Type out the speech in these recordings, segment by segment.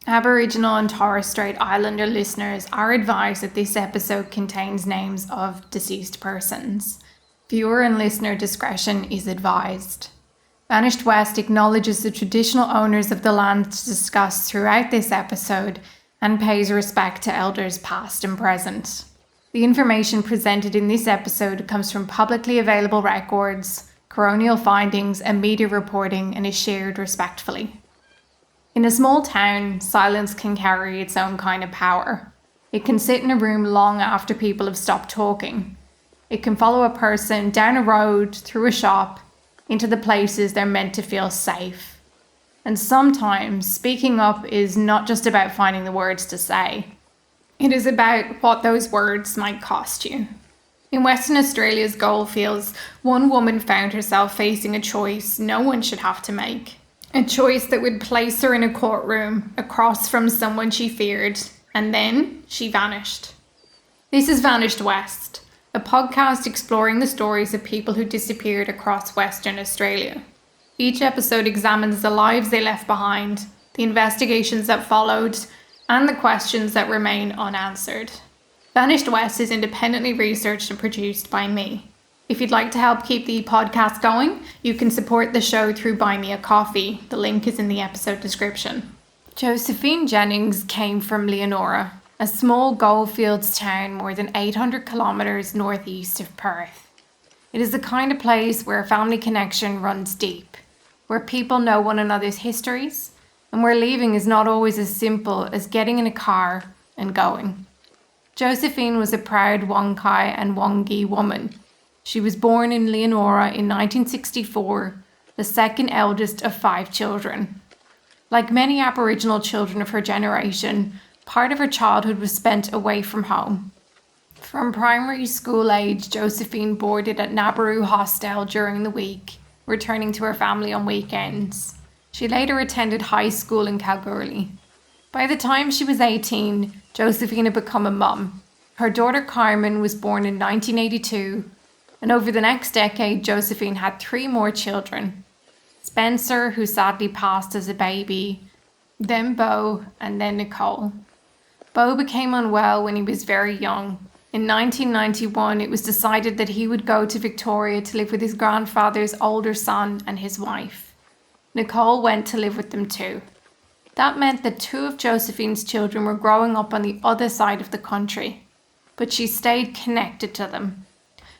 Aboriginal and Torres Strait Islander listeners are advised that this episode contains names of deceased persons. Viewer and listener discretion is advised. Vanished West acknowledges the traditional owners of the land discussed throughout this episode and pays respect to elders past and present. The information presented in this episode comes from publicly available records, coronial findings, and media reporting and is shared respectfully. In a small town, silence can carry its own kind of power. It can sit in a room long after people have stopped talking. It can follow a person down a road, through a shop, into the places they're meant to feel safe. And sometimes speaking up is not just about finding the words to say. It is about what those words might cost you. In Western Australia's Goldfields, one woman found herself facing a choice no one should have to make. A choice that would place her in a courtroom across from someone she feared, and then she vanished. This is Vanished West, a podcast exploring the stories of people who disappeared across Western Australia. Each episode examines the lives they left behind, the investigations that followed, and the questions that remain unanswered. Vanished West is independently researched and produced by me. If you'd like to help keep the podcast going, you can support the show through Buy Me a Coffee. The link is in the episode description. Josephine Jennings came from Leonora, a small Goldfields town more than 800 kilometres northeast of Perth. It is the kind of place where a family connection runs deep, where people know one another's histories, and where leaving is not always as simple as getting in a car and going. Josephine was a proud Wangkai and Wongi woman. She was born in Leonora in 1964, the second eldest of 5 children. Like many Aboriginal children of her generation, part of her childhood was spent away from home. From primary school age, Josephine boarded at Nabaroo Hostel during the week, returning to her family on weekends. She later attended high school in Kalgoorlie. By the time she was 18, Josephine had become a mum. Her daughter Carmen was born in 1982, and over the next decade, Josephine had 3 more children. Spencer, who sadly passed as a baby, then Beau, and then Nicole. Beau became unwell when he was very young. In 1991, it was decided that he would go to Victoria to live with his grandfather's older son and his wife. Nicole went to live with them too. That meant that 2 of Josephine's children were growing up on the other side of the country, but she stayed connected to them.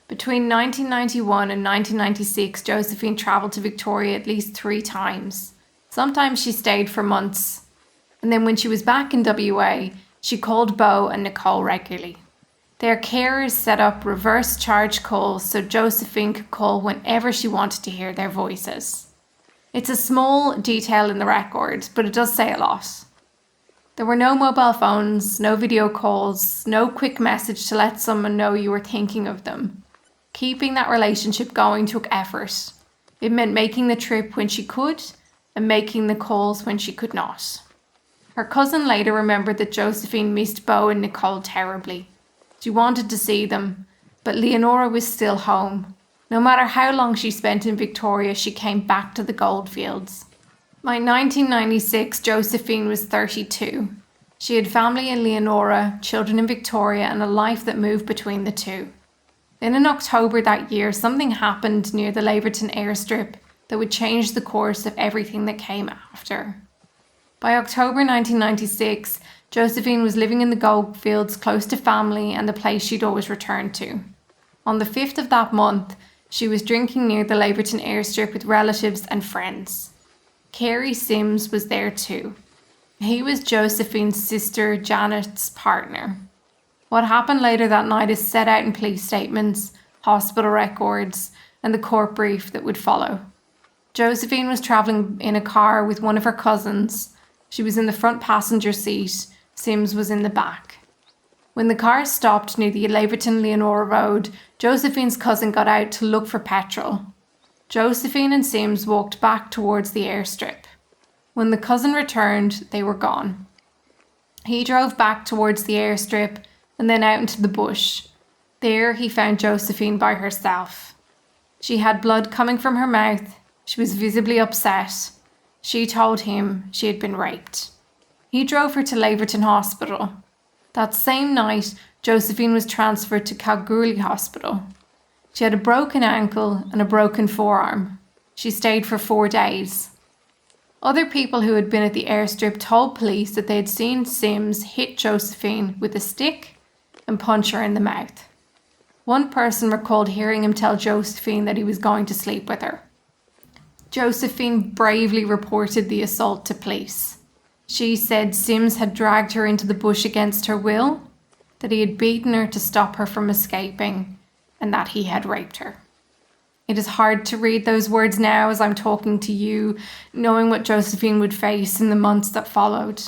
Between 1991 and 1996, Josephine travelled to Victoria at least 3 times. Sometimes she stayed for months. And then when she was back in WA, she called Beau and Nicole regularly. Their carers set up reverse charge calls so Josephine could call whenever she wanted to hear their voices. It's a small detail in the record, but it does say a lot. There were no mobile phones, no video calls, no quick message to let someone know you were thinking of them. Keeping that relationship going took effort. It meant making the trip when she could and making the calls when she could not. Her cousin later remembered that Josephine missed Beau and Nicole terribly. She wanted to see them, but Leonora was still home. No matter how long she spent in Victoria, she came back to the Goldfields. By 1996, Josephine was 32. She had family in Leonora, children in Victoria, and a life that moved between the two. Then in October that year, something happened near the Laverton airstrip that would change the course of everything that came after. By October 1996, Josephine was living in the Goldfields close to family and the place she'd always returned to. On the 5th of that month, she was drinking near the Laverton airstrip with relatives and friends. Kerry Sims was there too. He was Josephine's sister Janet's partner. What happened later that night is set out in police statements, hospital records, and the court brief that would follow. Josephine was travelling in a car with one of her cousins. She was in the front passenger seat. Sims was in the back. When the car stopped near the Laverton-Leonora Road, Josephine's cousin got out to look for petrol. Josephine and Sims walked back towards the airstrip. When the cousin returned, they were gone. He drove back towards the airstrip and then out into the bush. There he found Josephine by herself. She had blood coming from her mouth. She was visibly upset. She told him she had been raped. He drove her to Laverton Hospital. That same night, Josephine was transferred to Kalgoorlie Hospital. She had a broken ankle and a broken forearm. She stayed for 4 days. Other people who had been at the airstrip told police that they had seen Sims hit Josephine with a stick and punch her in the mouth. One person recalled hearing him tell Josephine that he was going to sleep with her. Josephine bravely reported the assault to police. She said Sims had dragged her into the bush against her will, that he had beaten her to stop her from escaping, and that he had raped her. It is hard to read those words now as I'm talking to you, knowing what Josephine would face in the months that followed.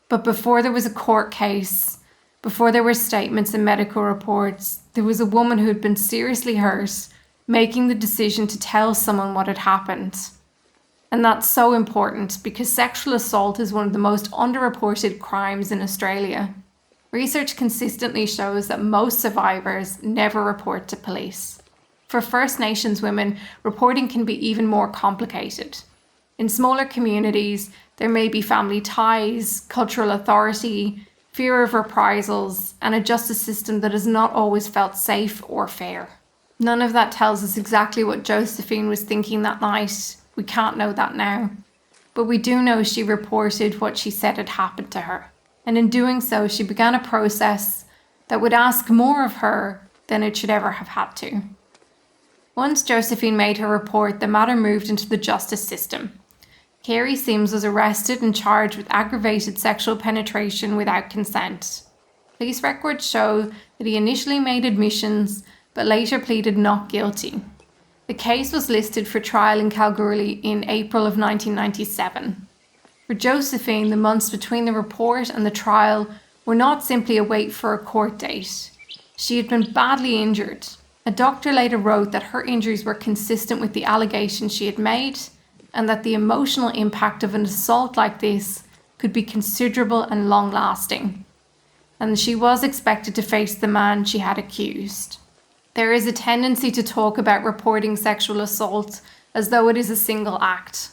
But before there was a court case, before there were statements and medical reports, there was a woman who had been seriously hurt, making the decision to tell someone what had happened. And that's so important because sexual assault is one of the most underreported crimes in Australia. Research consistently shows that most survivors never report to police. For First Nations women, reporting can be even more complicated. In smaller communities, there may be family ties, cultural authority, fear of reprisals, and a justice system that has not always felt safe or fair. None of that tells us exactly what Josephine was thinking that night. We can't know that now. But we do know she reported what she said had happened to her. And in doing so, she began a process that would ask more of her than it should ever have had to. Once Josephine made her report, the matter moved into the justice system. Carey Sims was arrested and charged with aggravated sexual penetration without consent. Police records show that he initially made admissions, but later pleaded not guilty. The case was listed for trial in Kalgoorlie in April of 1997. For Josephine, the months between the report and the trial were not simply a wait for a court date. She had been badly injured. A doctor later wrote that her injuries were consistent with the allegations she had made, and that the emotional impact of an assault like this could be considerable and long-lasting. And she was expected to face the man she had accused. There is a tendency to talk about reporting sexual assault as though it is a single act,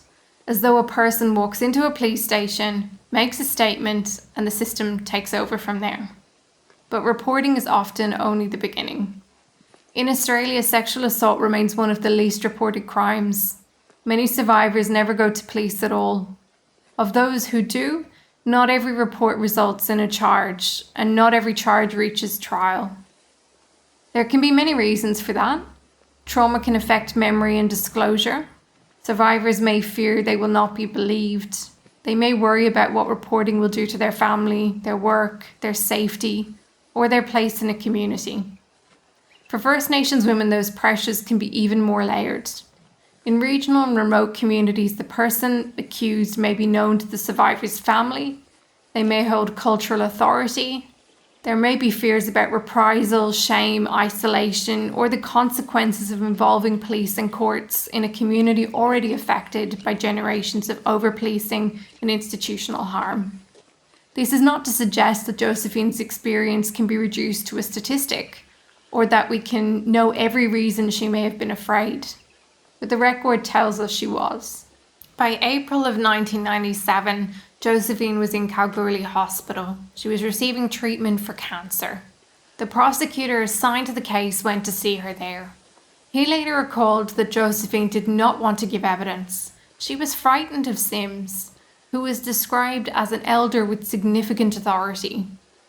as though a person walks into a police station, makes a statement, and the system takes over from there. But reporting is often only the beginning. In Australia, sexual assault remains one of the least reported crimes. Many survivors never go to police at all. Of those who do, not every report results in a charge, and not every charge reaches trial. There can be many reasons for that. Trauma can affect memory and disclosure. Survivors may fear they will not be believed. They may worry about what reporting will do to their family, their work, their safety, or their place in a community. For First Nations women, those pressures can be even more layered. In regional and remote communities, the person accused may be known to the survivor's family. They may hold cultural authority. There may be fears about reprisal, shame, isolation, or the consequences of involving police and courts in a community already affected by generations of over-policing and institutional harm. This is not to suggest that Josephine's experience can be reduced to a statistic, or that we can know every reason she may have been afraid. But the record tells us she was. By April of 1997, Josephine was in Kalgoorlie Hospital. She was receiving treatment for cancer. The prosecutor assigned to the case went to see her there. He later recalled that Josephine did not want to give evidence. She was frightened of Sims, who was described as an elder with significant authority.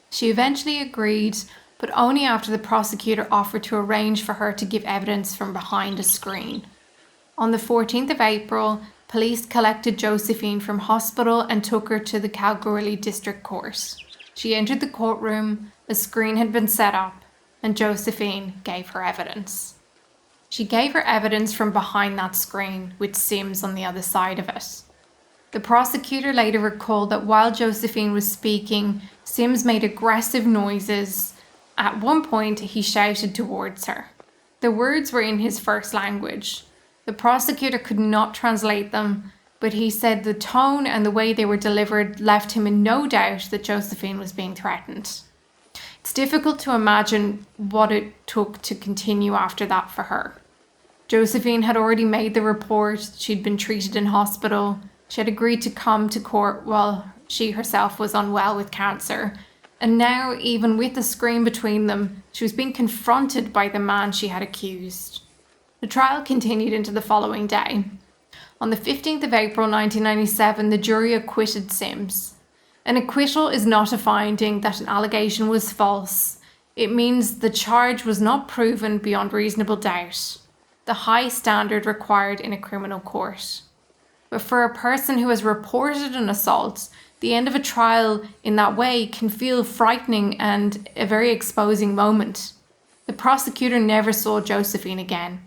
She eventually agreed, but only after the prosecutor offered to arrange for her to give evidence from behind a screen. On the 14th of April, police collected Josephine from hospital and took her to the Kalgoorlie District Court. She entered the courtroom, a screen had been set up, and Josephine gave her evidence. She gave her evidence from behind that screen, with Sims on the other side of it. The prosecutor later recalled that while Josephine was speaking, Sims made aggressive noises. At one point, he shouted towards her. The words were in his first language. The prosecutor could not translate them, but he said the tone and the way they were delivered left him in no doubt that Josephine was being threatened. It's difficult to imagine what it took to continue after that for her. Josephine had already made the report, she'd been treated in hospital, she had agreed to come to court while She herself was unwell with cancer, and now, even with the screen between them, she was being confronted by the man she had accused. The trial continued into the following day. On the 15th of April 1997, the jury acquitted Sims. An acquittal is not a finding that an allegation was false. It means the charge was not proven beyond reasonable doubt, the high standard required in a criminal court. But for a person who has reported an assault, the end of a trial in that way can feel frightening and a very exposing moment. The prosecutor never saw Josephine again.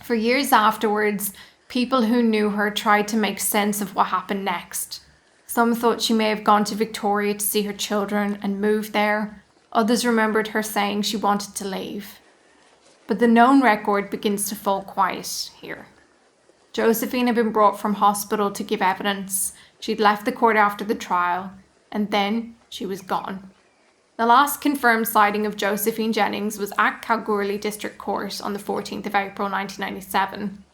For years afterwards, people who knew her tried to make sense of what happened next. Some thought she may have gone to Victoria to see her children and moved there. Others remembered her saying she wanted to leave. But the known record begins to fall quiet here. Josephine had been brought from hospital to give evidence. She'd left the court after the trial, and then she was gone. The last confirmed sighting of Josephine Jennings was at Kalgoorlie District Court on the 14th of April 1997.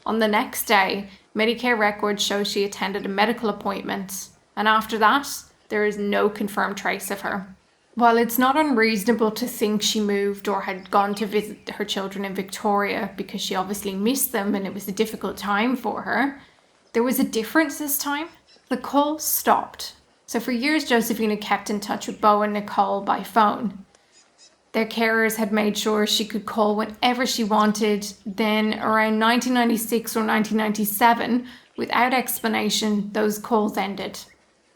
On the next day, Medicare records show she attended a medical appointment, and after that, there is no confirmed trace of her. While it's not unreasonable to think she moved or had gone to visit her children in Victoria because she obviously missed them and it was a difficult time for her, there was a difference this time. The call stopped. So for years, Josephine had kept in touch with Bo and Nicole by phone. Their carers had made sure she could call whenever she wanted. Then around 1996 or 1997, without explanation, those calls ended.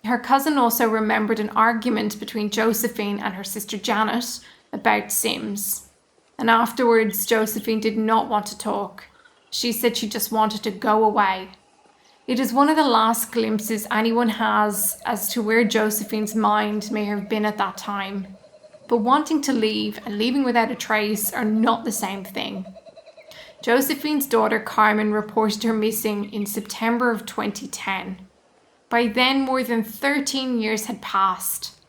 Her cousin also remembered an argument between Josephine and her sister Janet about Sims. And afterwards, Josephine did not want to talk. She said she just wanted to go away. It is one of the last glimpses anyone has as to where Josephine's mind may have been at that time. But wanting to leave and leaving without a trace are not the same thing. Josephine's daughter Carmen reported her missing in September of 2010. By then, more than 13 years had passed.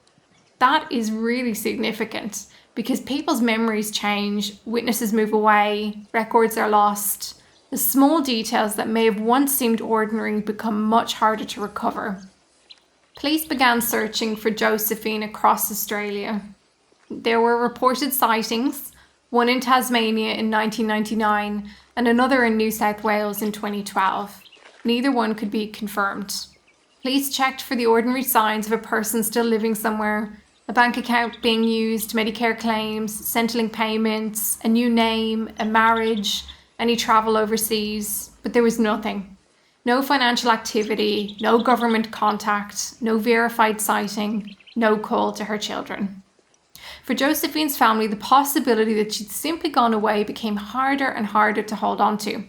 That is really significant because people's memories change, witnesses move away, records are lost. The small details that may have once seemed ordinary become much harder to recover. Police began searching for Josephine across Australia. There were reported sightings, one in Tasmania in 1999 and another in New South Wales in 2012. Neither one could be confirmed. Police checked for the ordinary signs of a person still living somewhere, a bank account being used, Medicare claims, Centrelink payments, a new name, a marriage, any travel overseas, but there was nothing. No financial activity, no government contact, no verified sighting, no call to her children. For Josephine's family, the possibility that she'd simply gone away became harder and harder to hold on to.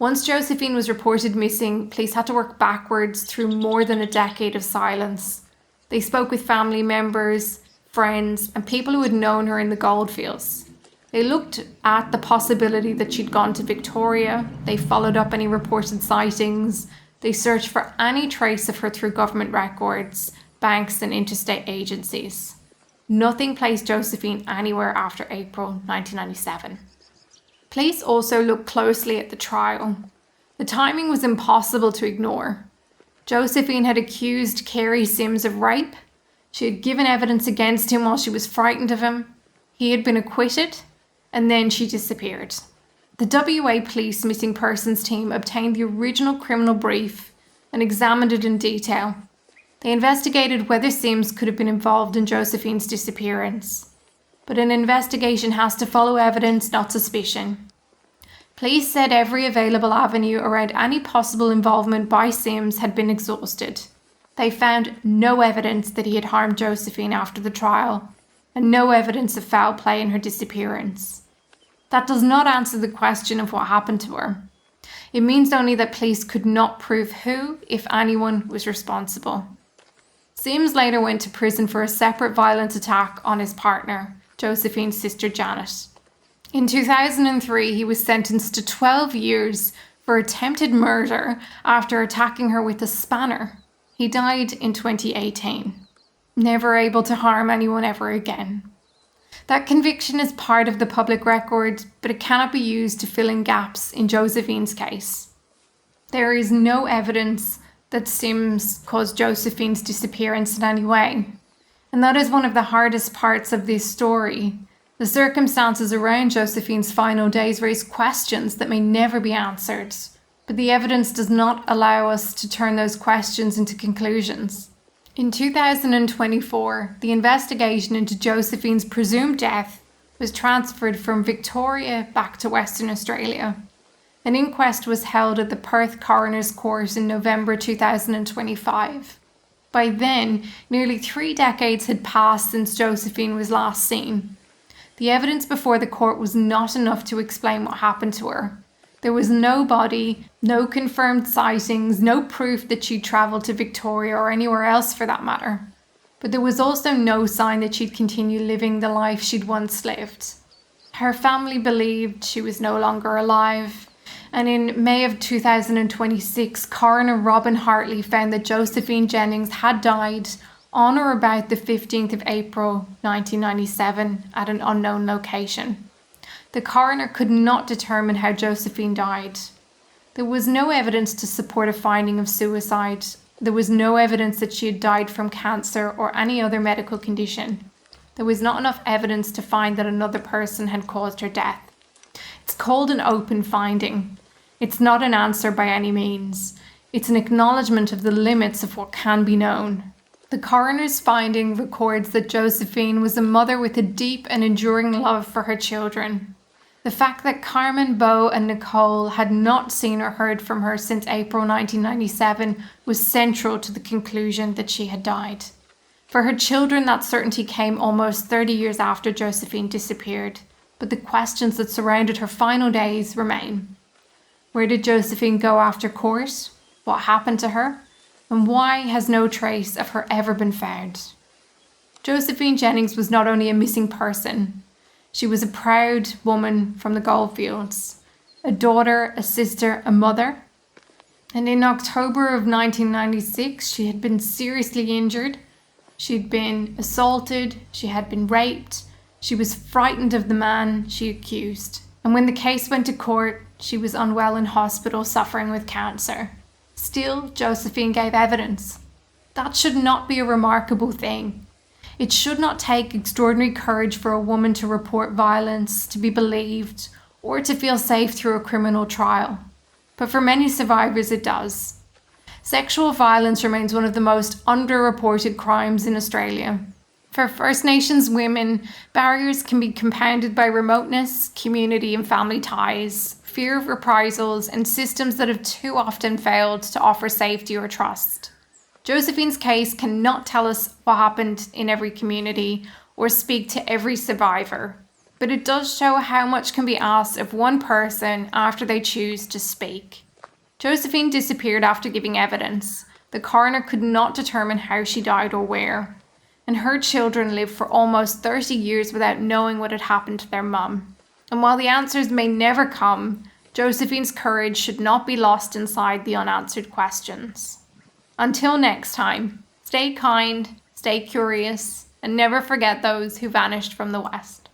Once Josephine was reported missing, police had to work backwards through more than a decade of silence. They spoke with family members, friends, and people who had known her in the Goldfields. They looked at the possibility that she'd gone to Victoria. They followed up any reported sightings. They searched for any trace of her through government records, banks, and interstate agencies. Nothing placed Josephine anywhere after April 1997. Police also looked closely at the trial. The timing was impossible to ignore. Josephine had accused Kerry Sims of rape. She had given evidence against him while she was frightened of him. He had been acquitted, and then she disappeared. The WA Police Missing Persons team obtained the original criminal brief and examined it in detail. They investigated whether Sims could have been involved in Josephine's disappearance. But an investigation has to follow evidence, not suspicion. Police said every available avenue around any possible involvement by Sims had been exhausted. They found no evidence that he had harmed Josephine after the trial, and no evidence of foul play in her disappearance. That does not answer the question of what happened to her. It means only that police could not prove who, if anyone, was responsible. Sims later went to prison for a separate violent attack on his partner, Josephine's sister Janet. In 2003, he was sentenced to 12 years for attempted murder after attacking her with a spanner. He died in 2018, never able to harm anyone ever again. That conviction is part of the public record, but it cannot be used to fill in gaps in Josephine's case. There is no evidence that Sims caused Josephine's disappearance in any way. And that is one of the hardest parts of this story. The circumstances around Josephine's final days raise questions that may never be answered, but the evidence does not allow us to turn those questions into conclusions. In 2024, the investigation into Josephine's presumed death was transferred from Victoria back to Western Australia. An inquest was held at the Perth Coroner's Court in November 2025. By then, nearly 3 decades had passed since Josephine was last seen. The evidence before the court was not enough to explain what happened to her. There was no body, no confirmed sightings, no proof that she'd travelled to Victoria or anywhere else for that matter. But there was also no sign that she'd continue living the life she'd once lived. Her family believed she was no longer alive, and in May of 2026, Coroner Robin Hartley found that Josephine Jennings had died on or about the 15th of April 1997 at an unknown location. The coroner could not determine how Josephine died. There was no evidence to support a finding of suicide. There was no evidence that she had died from cancer or any other medical condition. There was not enough evidence to find that another person had caused her death. It's called an open finding. It's not an answer by any means. It's an acknowledgement of the limits of what can be known. The coroner's finding records that Josephine was a mother with a deep and enduring love for her children. The fact that Carmen, Beau and Nicole had not seen or heard from her since April 1997 was central to the conclusion that she had died. For her children, that certainty came almost 30 years after Josephine disappeared, but the questions that surrounded her final days remain. Where did Josephine go after court? What happened to her? And why has no trace of her ever been found? Josephine Jennings was not only a missing person, she was a proud woman from the Goldfields, a daughter, a sister, a mother. And in October of 1996, she had been seriously injured. She'd been assaulted, she had been raped, she was frightened of the man she accused. And when the case went to court, she was unwell in hospital suffering with cancer. Still, Josephine gave evidence. That should not be a remarkable thing. It should not take extraordinary courage for a woman to report violence, to be believed, or to feel safe through a criminal trial. But for many survivors, it does. Sexual violence remains one of the most underreported crimes in Australia. For First Nations women, barriers can be compounded by remoteness, community and family ties, fear of reprisals, and systems that have too often failed to offer safety or trust. Josephine's case cannot tell us what happened in every community or speak to every survivor, but it does show how much can be asked of one person after they choose to speak. Josephine disappeared after giving evidence. The coroner could not determine how she died or where, and her children lived for almost 30 years without knowing what had happened to their mum. And while the answers may never come, Josephine's courage should not be lost inside the unanswered questions. Until next time, stay kind, stay curious, and never forget those who vanished from the West.